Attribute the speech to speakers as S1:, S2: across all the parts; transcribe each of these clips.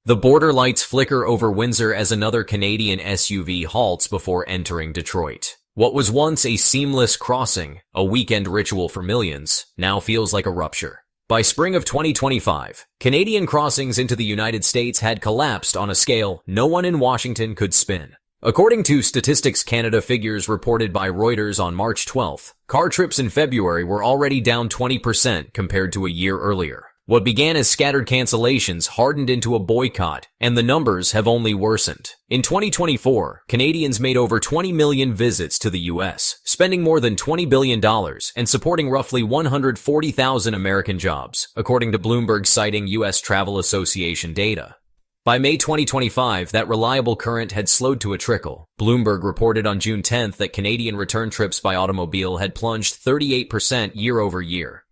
S1: The border lights flicker over Windsor as another Canadian SUV halts before entering Detroit. What was once a seamless crossing, a weekend ritual for millions, now feels like a rupture. By spring of 2025, Canadian crossings into the United States had collapsed on a scale no one in Washington could spin. According to Statistics Canada figures reported by Reuters on March 12th, car trips in February were already down 20% compared to a year earlier. What began as scattered cancellations hardened into a boycott, and the numbers have only worsened. In 2024, Canadians made over 20 million visits to the U.S., spending more than $20 billion and supporting roughly 140,000 American jobs, according to Bloomberg citing U.S. Travel Association data. By May 2025, that reliable current had slowed to a trickle. Bloomberg reported on June 10th that Canadian return trips by automobile had plunged 38% year over year.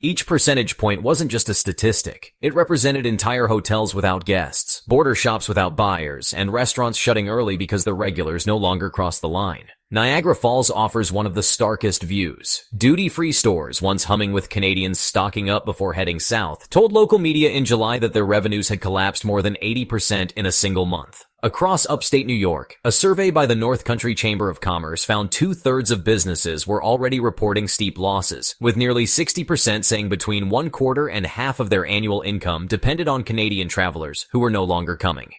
S1: Each percentage point wasn't just a statistic. It represented entire hotels without guests, border shops without buyers, and restaurants shutting early because the regulars no longer crossed the line. Niagara Falls offers one of the starkest views. Duty-free stores, once humming with Canadians stocking up before heading south, told local media in July that their revenues had collapsed more than 80% in a single month. Across upstate New York, a survey by the North Country Chamber of Commerce found 2/3 of businesses were already reporting steep losses, with nearly 60% saying between 1/4 and half of their annual income depended on Canadian travelers who were no longer coming.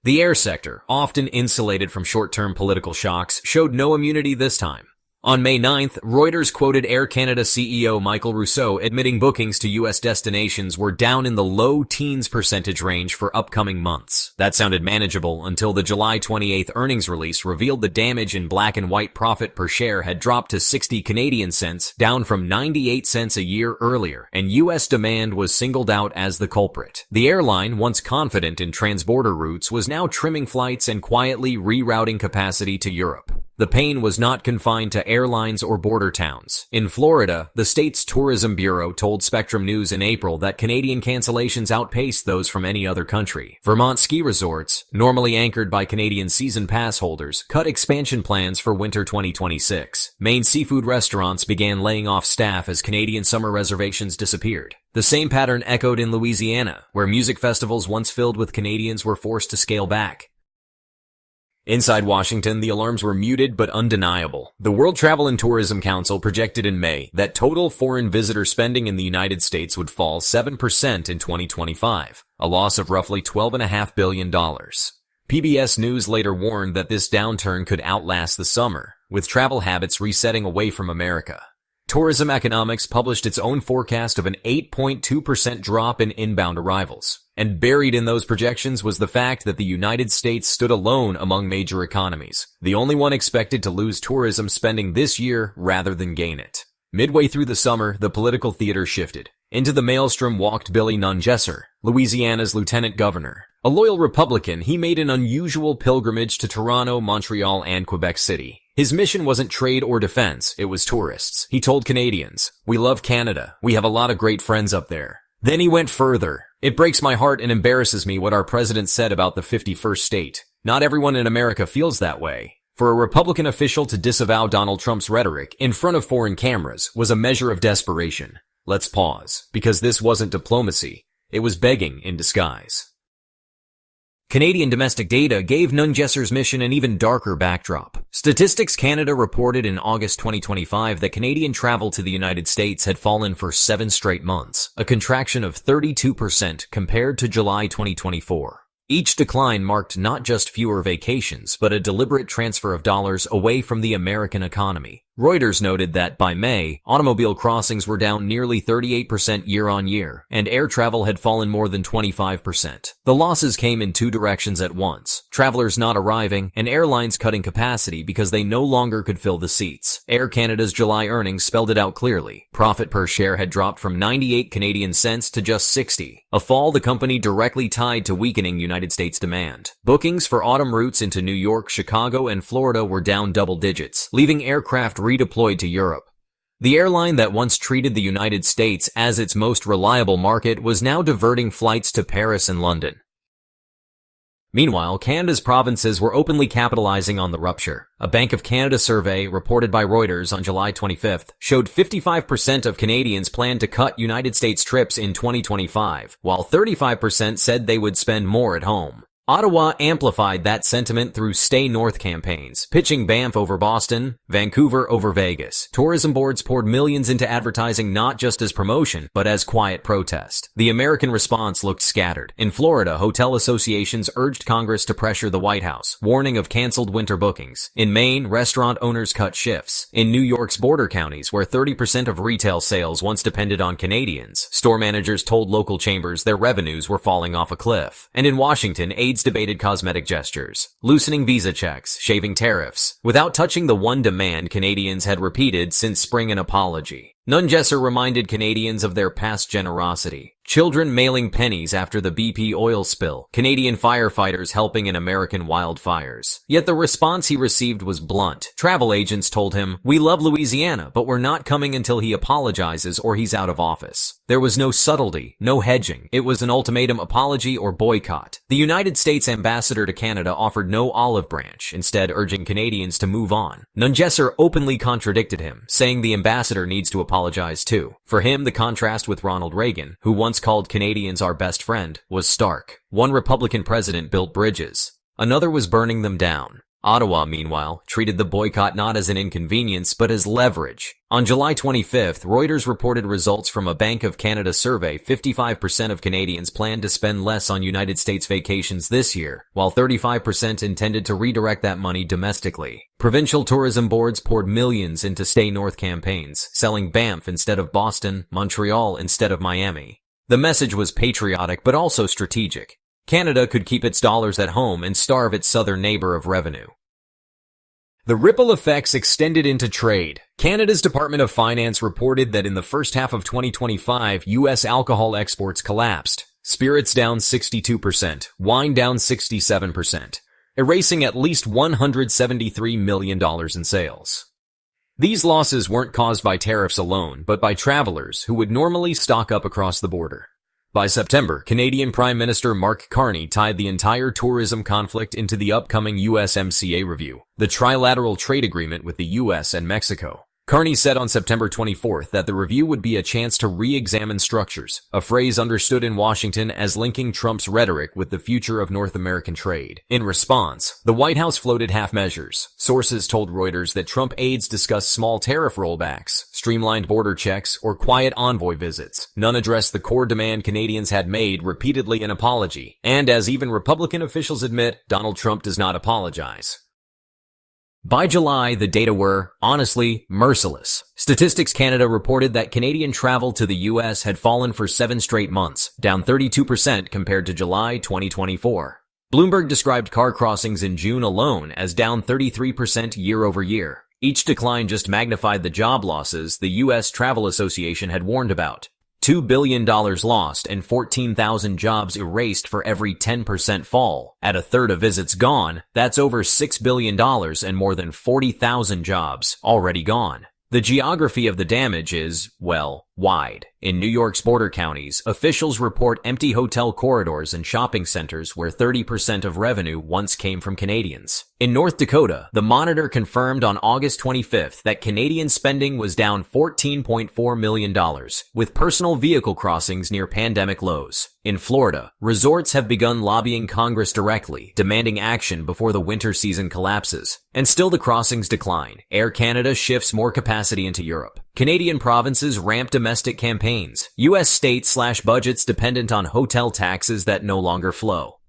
S1: The air sector, often insulated from short-term political shocks, showed no immunity this time. On May 9th, Reuters quoted Air Canada CEO Michael Rousseau admitting bookings to U.S. destinations were down in the low teens percentage range for upcoming months. That sounded manageable until the July 28th earnings release revealed the damage in black and white profit per share had dropped to 60 Canadian cents, down from 98 cents a year earlier, and U.S. demand was singled out as the culprit. The airline, once confident in transborder routes, was now trimming flights and quietly rerouting capacity to Europe. The pain was not confined to airlines or border towns. In Florida, the state's tourism bureau told Spectrum News in April that Canadian cancellations outpaced those from any other country. Vermont ski resorts, normally anchored by Canadian season pass holders, cut expansion plans for winter 2026. Maine seafood restaurants began laying off staff as Canadian summer reservations disappeared. The same pattern echoed in Louisiana, where music festivals once filled with Canadians were forced to scale back. Inside Washington, the alarms were muted but undeniable. The World Travel and Tourism Council projected in May that total foreign visitor spending in the United States would fall 7% in 2025, a loss of roughly $12.5 billion. PBS News later warned that this downturn could outlast the summer, with travel habits resetting away from America. Tourism Economics published its own forecast of an 8.2% drop in inbound arrivals. And buried in those projections was the fact that the United States stood alone among major economies, the only one expected to lose tourism spending this year rather than gain it. Midway through the summer, the political theater shifted. Into the maelstrom walked Billy Nungesser, Louisiana's lieutenant governor. A loyal Republican, he made an unusual pilgrimage to Toronto, Montreal, and Quebec City. His mission wasn't trade or defense, it was tourists. He told Canadians, "We love Canada. We have a lot of great friends up there." Then he went further. "It breaks my heart and embarrasses me what our president said about the 51st state. Not everyone in America feels that way." For a Republican official to disavow Donald Trump's rhetoric in front of foreign cameras was a measure of desperation. Let's pause, because this wasn't diplomacy. It was begging in disguise. Canadian domestic data gave Nungesser's mission an even darker backdrop. Statistics Canada reported in August 2025 that Canadian travel to the United States had fallen for 7 straight months, a contraction of 32% compared to July 2024. Each decline marked not just fewer vacations, but a deliberate transfer of dollars away from the American economy. Reuters noted that by May, automobile crossings were down nearly 38% year-on-year, and air travel had fallen more than 25%. The losses came in 2 directions at once: travelers not arriving, and airlines cutting capacity because they no longer could fill the seats. Air Canada's July earnings spelled it out clearly. Profit per share had dropped from 98 Canadian cents to just 60, a fall the company directly tied to weakening United States demand. Bookings for autumn routes into New York, Chicago, and Florida were down double digits, leaving aircraft redeployed to Europe. The airline that once treated the United States as its most reliable market was now diverting flights to Paris and London. Meanwhile, Canada's provinces were openly capitalizing on the rupture. A Bank of Canada survey reported by Reuters on July 25th showed 55% of Canadians plan to cut United States trips in 2025, while 35% said they would spend more at home. Ottawa amplified that sentiment through Stay North campaigns, pitching Banff over Boston, Vancouver over Vegas. Tourism boards poured millions into advertising not just as promotion, but as quiet protest. The American response looked scattered. In Florida, hotel associations urged Congress to pressure the White House, warning of canceled winter bookings. In Maine, restaurant owners cut shifts. In New York's border counties, where 30% of retail sales once depended on Canadians, store managers told local chambers their revenues were falling off a cliff. And in Washington, debated cosmetic gestures, loosening visa checks, shaving tariffs, without touching the one demand Canadians had repeated since spring: an apology. Nungesser reminded Canadians of their past generosity. Children mailing pennies after the BP oil spill. Canadian firefighters helping in American wildfires. Yet the response he received was blunt. Travel agents told him, "We love Louisiana, but we're not coming until he apologizes or he's out of office." There was no subtlety, no hedging. It was an ultimatum: apology or boycott. The United States ambassador to Canada offered no olive branch, instead urging Canadians to move on. Nungesser openly contradicted him, saying the ambassador needs to apologize too. For him, the contrast with Ronald Reagan, who once called Canadians our best friend, was stark. One Republican president built bridges. Another was burning them down. Ottawa, meanwhile, treated the boycott not as an inconvenience, but as leverage. On July 25th, Reuters reported results from a Bank of Canada survey. 55% of Canadians planned to spend less on United States vacations this year, while 35% intended to redirect that money domestically. Provincial tourism boards poured millions into Stay North campaigns, selling Banff instead of Boston, Montreal instead of Miami. The message was patriotic but also strategic. Canada could keep its dollars at home and starve its southern neighbor of revenue. The ripple effects extended into trade. Canada's Department of Finance reported that in the first half of 2025, U.S. alcohol exports collapsed. Spirits down 62%, wine down 67%, erasing at least $173 million in sales. These losses weren't caused by tariffs alone, but by travelers who would normally stock up across the border. By September, Canadian Prime Minister Mark Carney tied the entire tourism conflict into the upcoming USMCA review, the trilateral trade agreement with the US and Mexico. Carney said on September 24th that the review would be a chance to re-examine structures, a phrase understood in Washington as linking Trump's rhetoric with the future of North American trade. In response, the White House floated half measures. Sources told Reuters that Trump aides discussed small tariff rollbacks, streamlined border checks, or quiet envoy visits. None addressed the core demand Canadians had made, repeatedly an apology. And as even Republican officials admit, Donald Trump does not apologize. By July, the data were, honestly, merciless. Statistics Canada reported that Canadian travel to the U.S. had fallen for 7 straight months, down 32% compared to July 2024. Bloomberg described car crossings in June alone as down 33% year over year. Each decline just magnified the job losses the U.S. Travel Association had warned about. $2 billion lost and 14,000 jobs erased for every 10% fall. At a third of visits gone, that's over $6 billion and more than 40,000 jobs already gone. The geography of the damage is, well, wide. In New York's border counties, officials report empty hotel corridors and shopping centers where 30% of revenue once came from Canadians. In North Dakota, the Monitor confirmed on August 25th that Canadian spending was down $14.4 million, with personal vehicle crossings near pandemic lows. In Florida, resorts have begun lobbying Congress directly, demanding action before the winter season collapses. And still the crossings decline. Air Canada shifts more capacity into Europe. Canadian provinces ramp domestic campaigns. U.S. states/budgets dependent on hotel taxes that no longer flow.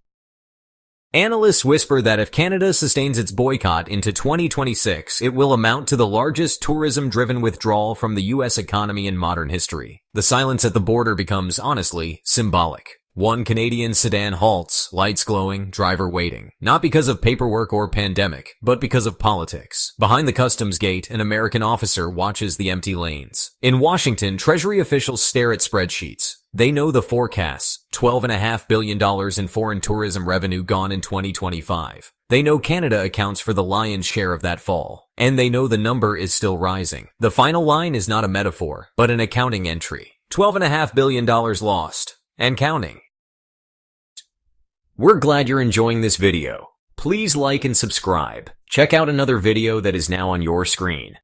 S1: Analysts whisper that if Canada sustains its boycott into 2026, it will amount to the largest tourism-driven withdrawal from the U.S. economy in modern history. The silence at the border becomes, honestly, symbolic. One Canadian sedan halts, lights glowing, driver waiting. Not because of paperwork or pandemic, but because of politics. Behind the customs gate, an American officer watches the empty lanes. In Washington, Treasury officials stare at spreadsheets. They know the forecasts, $12.5 billion in foreign tourism revenue gone in 2025. They know Canada accounts for the lion's share of that fall. And they know the number is still rising. The final line is not a metaphor, but an accounting entry. $12.5 billion lost. And counting. We're glad you're enjoying this video. Please like and subscribe. Check out another video that is now on your screen.